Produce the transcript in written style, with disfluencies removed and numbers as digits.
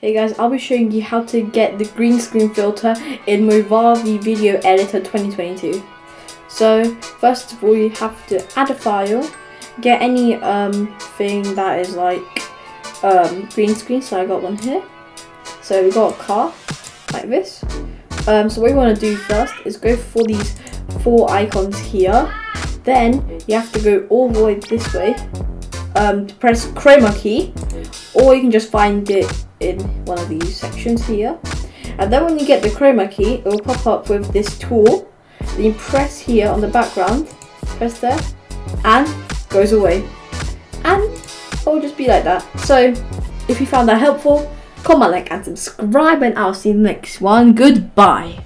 Hey guys, I'll be showing you how to get the green screen filter in Movavi Video Editor 2022. So first of all, you have to add a file, get any thing that is like green screen. So I got one here. So we got a car like this. So what you want to do first is go for these 4 icons here. Then you have to go all the way this way to press chroma key, or you can just find it in one of these sections here. And then when you get the chroma key, it will pop up with this tool. Then you press here on the background, press there, and it goes away. And it will just be like that. So if you found that helpful, comment, like, and subscribe, and I'll see you in the next one. Goodbye.